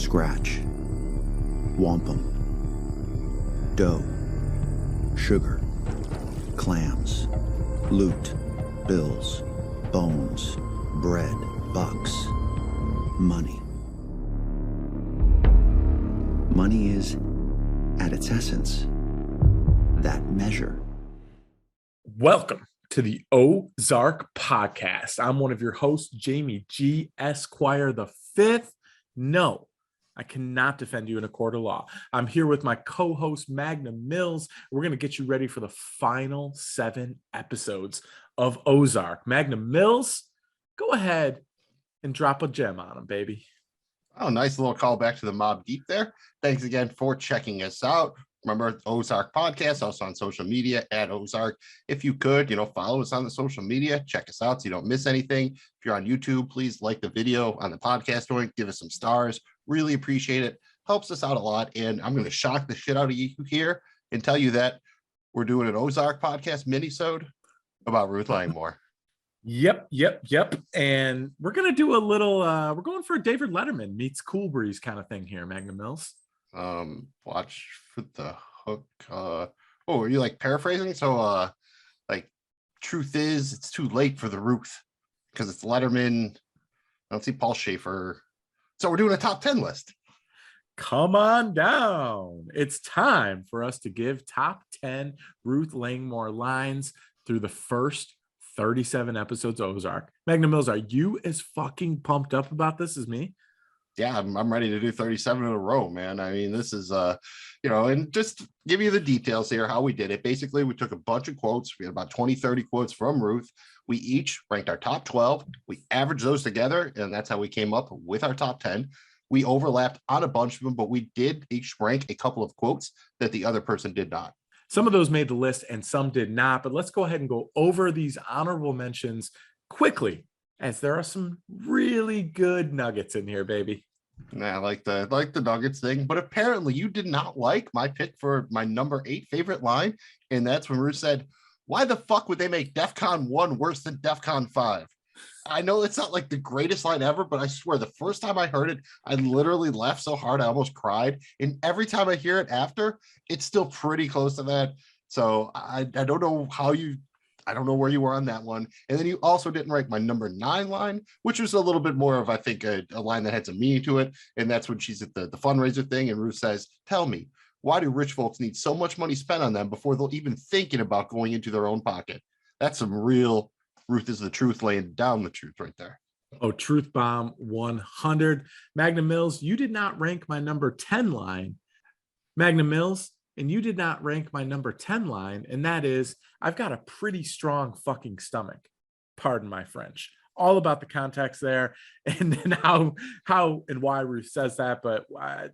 scratch, wampum, dough, sugar, clams, loot, bills, bones, bread, bucks, money. Money is, at its essence, that measure. Welcome to the Ozark podcast. I'm one of your hosts, Jamie G. Esquire the Fifth. No, I cannot defend you in a court of law. I'm here with my co-host, Magnum Mills. We're going to get you ready for the final 7 episodes of Ozark. Magnum Mills, go ahead and drop a gem on them, baby. Oh, nice little callback to the Mob Deep there. Thanks again for checking us out. Remember, Ozark Podcast, also on social media at Ozark. If you could, follow us on the social media, check us out so you don't miss anything. If you're on YouTube, please like the video on the podcast link, give us some stars. Really appreciate it. Helps us out a lot. And I'm going to shock the shit out of you here and tell you that we're doing an Ozark podcast mini-sode about Ruth Langmore. Yep. And we're going to do a little, we're going for a David Letterman meets Cool Breeze kind of thing here, Magnum Mills. Watch for the hook. Are you like paraphrasing? So truth is it's too late for the Ruth because it's Letterman. I don't see Paul Schaefer. So we're doing a top 10 list. Come on down. It's time for us to give top 10 Ruth Langmore lines through the first 37 episodes of Ozark. Magnum Mills, are you as fucking pumped up about this as me? Yeah, I'm ready to do 37 in a row, man. I mean, this is, and just give you the details here, how we did it. Basically, we took a bunch of quotes. We had about 20, 30 quotes from Ruth. We each ranked our top 12. We averaged those together, and that's how we came up with our top 10. We overlapped on a bunch of them, but we did each rank a couple of quotes that the other person did not. Some of those made the list and some did not, but let's go ahead and go over these honorable mentions quickly, as there are some really good nuggets in here, baby. I like the Nuggets thing, but apparently you did not like my pick for my number 8 favorite line, and that's when Ruth said, "Why the fuck would they make DEFCON 1 worse than DEFCON 5?" I know it's not like the greatest line ever, but I swear the first time I heard it, I literally laughed so hard I almost cried, and every time I hear it after, it's still pretty close to that. So I don't know I don't know where you were on that one. And then you also didn't rank my number 9 line, which was a little bit more of, I think, a line that had some meaning to it. And that's when she's at the fundraiser thing. And Ruth says, "Tell me, why do rich folks need so much money spent on them before they'll even thinking about going into their own pocket?" That's some real Ruth is the truth, laying down the truth right there. Oh, truth bomb 100. Magnum Mills, you did not rank my number 10 line. Magnum Mills, and you did not rank my number 10 line, and that is, I've got a pretty strong fucking stomach. Pardon my French. All about the context there, and then how and why Ruth says that, but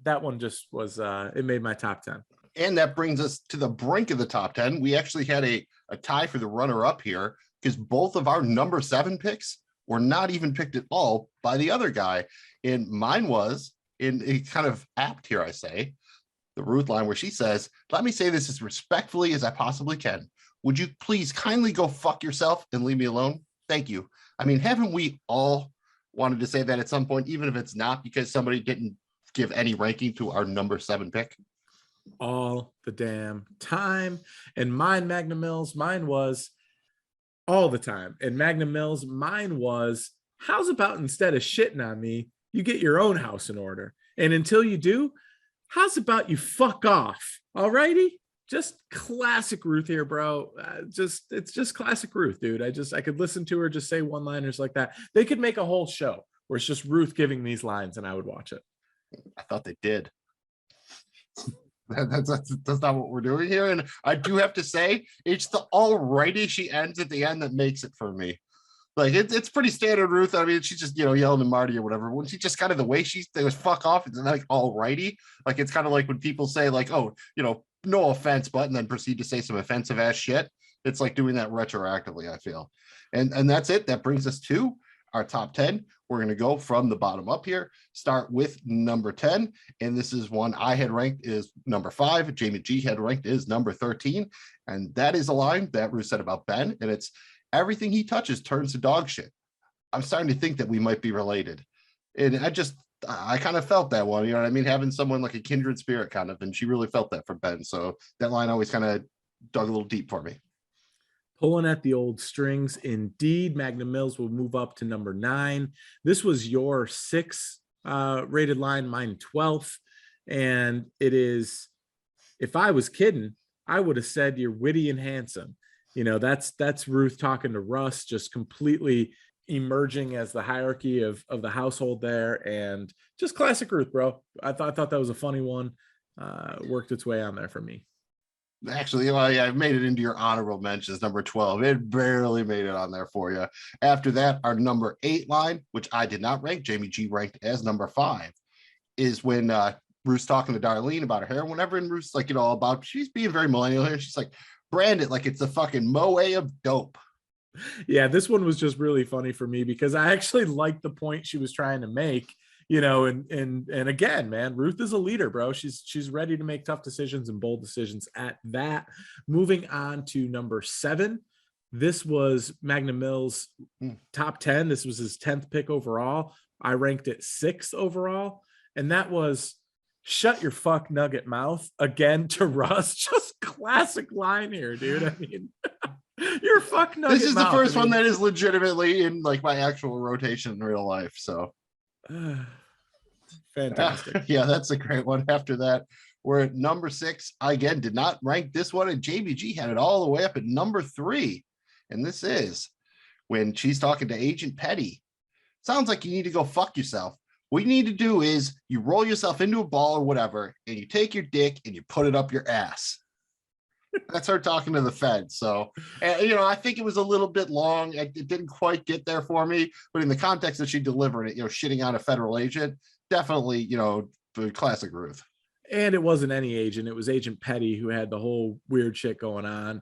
that one just was, it made my top 10. And that brings us to the brink of the top 10. We actually had a tie for the runner-up here, because both of our number 7 picks were not even picked at all by the other guy. And mine was, in a kind of apt here, I say, the Ruth line where she says, "Let me say this as respectfully as I possibly can. Would you please kindly go fuck yourself and leave me alone? Thank you." I mean, haven't we all wanted to say that at some point, even if it's not because somebody didn't give any ranking to our number 7 pick? All the damn time. And mine, Magnum Mills, mine was all the time. And Magnum Mills, mine was, how's about instead of shitting on me, you get your own house in order? And until you do, how's about you fuck off? All righty. Just classic Ruth here, bro. It's just classic Ruth, dude. I could listen to her just say one-liners like that. They could make a whole show where it's just Ruth giving these lines, and I would watch it. I thought they did. That's not what we're doing here. And I do have to say, it's the alrighty she ends at the end that makes it for me. Like it's pretty standard Ruth. I mean, she's just yelling at Marty or whatever. When she just kind of the way she goes fuck off, it's like alrighty. Like it's kind of like when people say like, "Oh, no offense," but and then proceed to say some offensive ass shit. It's like doing that retroactively, I feel. And that's it. That brings us to our top 10. We're going to go from the bottom up here, start with number 10. And this is one I had ranked is number 5. Jamie G had ranked is number 13. And that is a line that Ruth said about Ben. And it's, "Everything he touches turns to dog shit." I'm starting to think that we might be related. And I kind of felt that one, you know what I mean? Having someone like a kindred spirit kind of, and she really felt that for Ben. So that line always kind of dug a little deep for me. Pulling at the old strings. Indeed, Magnum Mills will move up to number 9. This was your 6th rated line, mine 12th. And it is, if I was kidding, I would have said you're witty and handsome. You know, that's Ruth talking to Russ, just completely emerging as the hierarchy of the household there. And just classic Ruth, bro. I thought that was a funny one. Worked its way on there for me. Actually, well, yeah, I've made it into your honorable mentions, number 12. It barely made it on there for you. After that, our number 8 line, which I did not rank, Jamie G ranked as number 5, is when Ruth's talking to Darlene about her hair. Whenever and Ruth's like, you know, about she's being very millennial here. She's like, brand it like it's a fucking moe of dope. Yeah, this one was just really funny for me because I actually liked the point she was trying to make. You know, and again, man, Ruth is a leader, bro. She's ready to make tough decisions and bold decisions at that. Moving on to number 7. This was Magnum Mills' top 10. This was his 10th pick overall. I ranked it 6th overall. And that was shut your fuck nugget mouth, again to Russ. Just classic line here, dude. I mean, your fuck nugget mouth. This is the first one that is legitimately in like my actual rotation in real life. So fantastic. Yeah, that's a great one. After that, we're at number 6. I again did not rank this one, and JBG had it all the way up at number 3. And this is when she's talking to Agent Petty. Sounds like you need to go fuck yourself. What you need to do is you roll yourself into a ball or whatever, and you take your dick and you put it up your ass. That's her talking to the feds. So, you know, I think it was a little bit long. It didn't quite get there for me, but in the context that she delivered it, you know, shitting on a federal agent, definitely, you know, the classic Ruth. And it wasn't any agent. It was Agent Petty who had the whole weird shit going on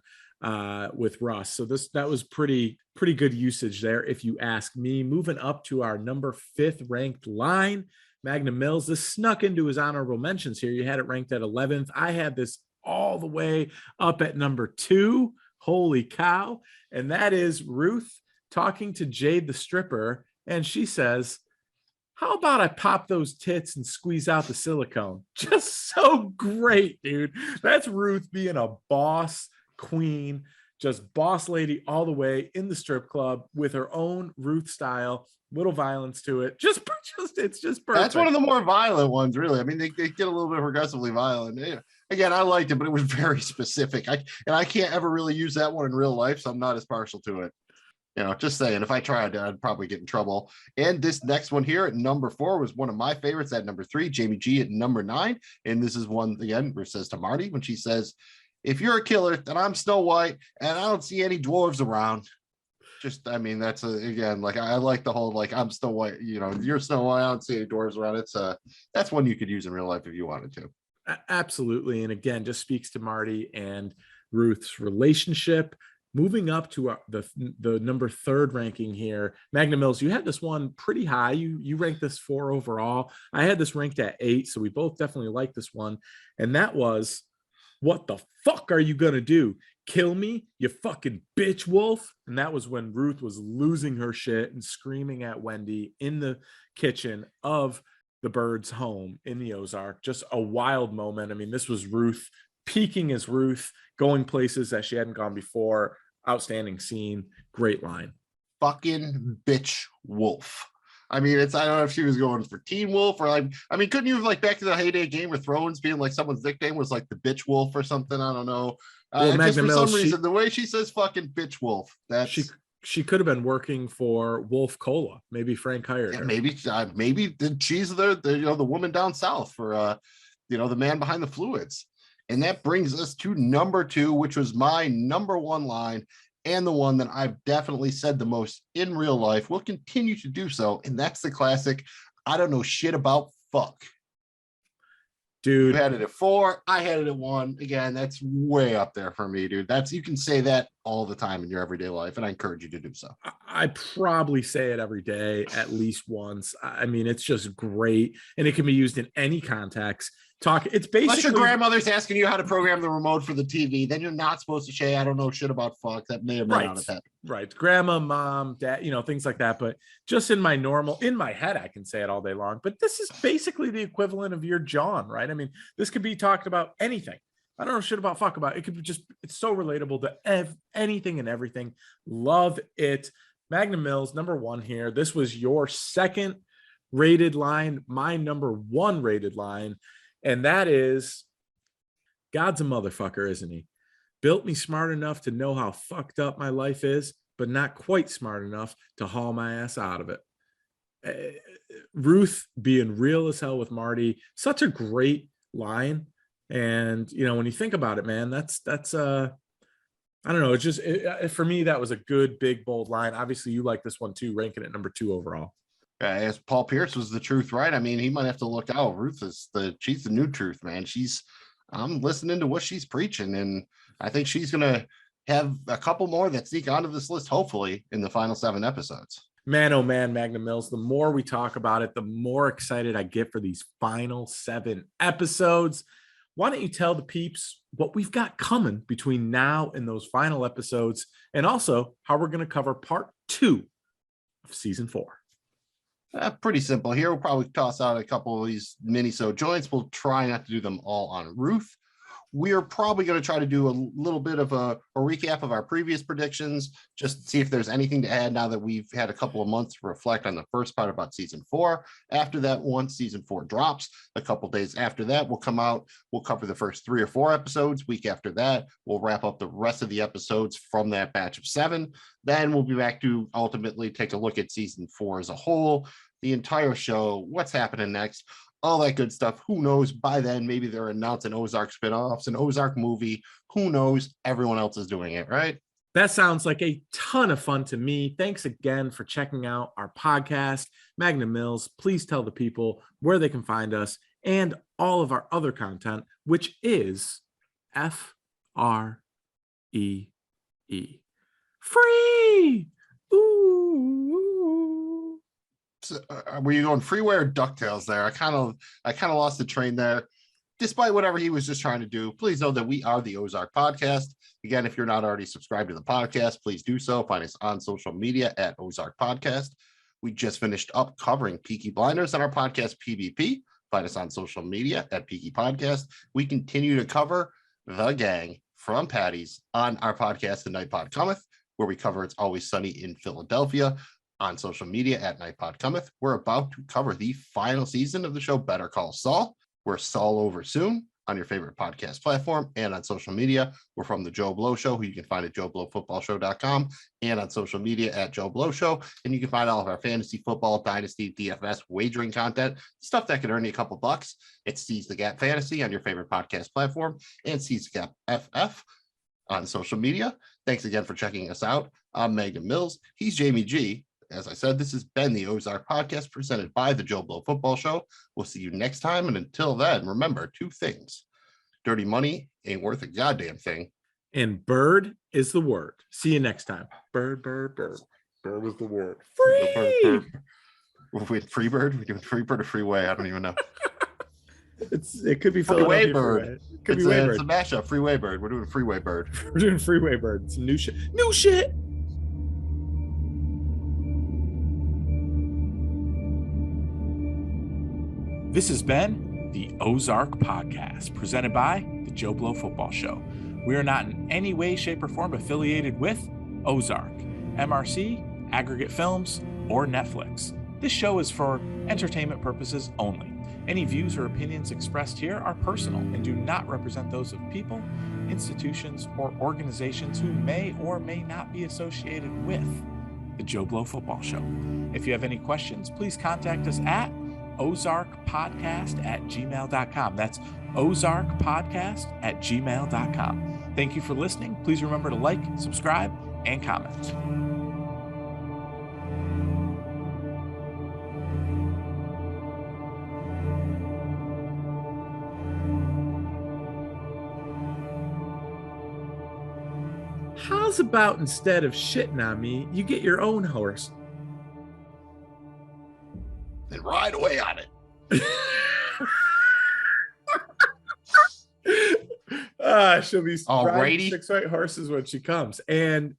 with Russ. So that was pretty good usage there, if you ask me. Moving up to our number 5th ranked line, Magnum Mills. This snuck into his honorable mentions here. You had it ranked at 11th. I had this all the way up at number 2. Holy cow. And that is Ruth talking to Jade the stripper. And she says, how about I pop those tits and squeeze out the silicone? Just so great, dude. That's Ruth being a boss queen, just boss lady all the way in the strip club with her own Ruth style, little violence to it. It's just perfect. That's one of the more violent ones, really. I mean, they get a little bit progressively violent. Yeah. Again, I liked it, but it was very specific. I can't ever really use that one in real life, so I'm not as partial to it. You know, just saying, if I tried, I'd probably get in trouble. And this next one here at number 4 was one of my favorites at number 3, Jamie G at number 9. And this is one, again, where it says to Marty when she says, if you're a killer, then I'm Snow White, and I don't see any dwarves around. Just, I mean, that's again, like, I like the whole, like, I'm Snow White, you know, you're Snow White, I don't see any dwarves around. It's that's one you could use in real life if you wanted to. Absolutely. And again, just speaks to Marty and Ruth's relationship. Moving up to the number 3rd ranking here, Magnum Mills, you had this one pretty high. You ranked this 4 overall. I had this ranked at 8, so we both definitely like this one. And that was, what the fuck are you gonna do? Kill me, you fucking bitch wolf? And that was when Ruth was losing her shit and screaming at Wendy in the kitchen of the Bird's home in the Ozark. Just a wild moment. I mean, this was Ruth peaking as Ruth, going places that she hadn't gone before. Outstanding scene. Great line. Fucking bitch wolf. I mean, I don't know if she was going for Teen Wolf or like, I mean, couldn't you have like back to the heyday Game of Thrones being like someone's nickname was like the bitch wolf or something? I don't know. Well, just for some reason, the way she says fucking bitch wolf, that's she could have been working for Wolf Cola. Maybe Frank hired her. Maybe she's the woman down south for the man behind the fluids. And that brings us to number 2, which was my number 1 line and the one that I've definitely said the most in real life, will continue to do so. And that's the classic, I don't know shit about fuck. Dude, you had it at 4. I had it at 1. Again, that's way up there for me, dude. You can say that all the time in your everyday life, and I encourage you to do so. I probably say it every day, at least once. I mean, it's just great, and it can be used in any context talk. It's Unless your basically grandmother's asking you how to program the remote for the TV, then you're not supposed to say, I don't know shit about fuck. That may or may not have happened. Right. Grandma, mom, dad, things like that. But just in my head, I can say it all day long. But this is basically the equivalent of your John, right? I mean, this could be talked about anything. I don't know shit about fuck about. It could be it's so relatable to anything and everything. Love it. Magnum Mills, number 1 here. This was your second rated line, my number 1 rated line. And that is, God's a motherfucker, isn't he? Built me smart enough to know how fucked up my life is, but not quite smart enough to haul my ass out of it. Ruth being real as hell with Marty, such a great line. And, when you think about it, man, that's I don't know. It's just, for me, that was a good, big, bold line. Obviously, you like this one too, ranking it number 2 overall. As Paul Pierce was the truth, right? I mean, he might have to look out. Ruth she's the new truth, man. I'm listening to what she's preaching, and I think she's going to have a couple more that sneak onto this list, hopefully, in the final 7 episodes. Man, oh man, Magnum Mills, the more we talk about it, the more excited I get for these final 7 episodes. Why don't you tell the peeps what we've got coming between now and those final episodes, and also how we're going to cover part 2 of season 4. Pretty simple here. We'll probably toss out a couple of these mini-sode joints. We'll try not to do them all on Ruth. We're probably going to try to do a little bit of a recap of our previous predictions, just to see if there's anything to add now that we've had a couple of months to reflect on the first part about season 4. After that, once season 4 drops, a couple days after that, we'll come out. We'll cover the first 3 or 4 episodes. Week after that, we'll wrap up the rest of the episodes from that batch of 7. Then we'll be back to ultimately take a look at season 4 as a whole, the entire show, what's happening next, all that good stuff. Who knows? By then, maybe they're announcing Ozark spinoffs, an Ozark movie. Who knows? Everyone else is doing it, right? That sounds like a ton of fun to me. Thanks again for checking out our podcast, Magnum Mills. Please tell the people where they can find us and all of our other content, which is FREE. Free! Ooh. So, were you going Freeway or DuckTales there? I kind of lost the train there. Despite whatever he was just trying to do, please know that we are the Ozark Podcast. Again, if you're not already subscribed to the podcast, please do so. Find us on social media at Ozark Podcast. We just finished up covering Peaky Blinders on our podcast, PBP. Find us on social media at Peaky Podcast. We continue to cover The Gang from Patty's on our podcast, The Night Pod Cometh, where we cover It's Always Sunny in Philadelphia. On social media at Night Pod Cometh. We're about to cover the final season of the show Better Call Saul. We're Saul over soon on your favorite podcast platform and on social media. We're from the Joe Blow Show, who you can find at joeblowfootballshow.com and on social media at Joe Blow Show. And you can find all of our fantasy football, dynasty, DFS, wagering content, stuff that could earn you a couple bucks. It's Seize the Gap Fantasy on your favorite podcast platform and Seize the Gap FF on social media. Thanks again for checking us out. I'm Magnum Mills. He's Jamie G. As I said, this has been the Ozark Podcast presented by the Joe Blow Football Show. We'll see you next time. And until then, remember 2 things. Dirty money ain't worth a goddamn thing. And bird is the word. See you next time. Bird, bird, bird. Bird is the word. Free! Wait, free bird? We're doing free bird or freeway? I don't even know. It could be Freeway Philadelphia bird. Freeway. It could be Way It's a Bird. mashup. Freeway bird. We're doing freeway bird. We're doing Freeway Bird. Some new shit. New shit! This has been the Ozark Podcast, presented by the Joe Blow Football Show. We are not in any way, shape, or form affiliated with Ozark, MRC, Aggregate Films, or Netflix. This show is for entertainment purposes only. Any views or opinions expressed here are personal and do not represent those of people, institutions, or organizations who may or may not be associated with the Joe Blow Football Show. If you have any questions, please contact us at ozarkpodcast@gmail.com. That's ozarkpodcast@gmail.com. Thank you for listening. Please remember to like, subscribe, and comment. How's about instead of shitting on me, you get your own horse? And ride away on it. She'll be riding Alrighty. 6 white horses when she comes. And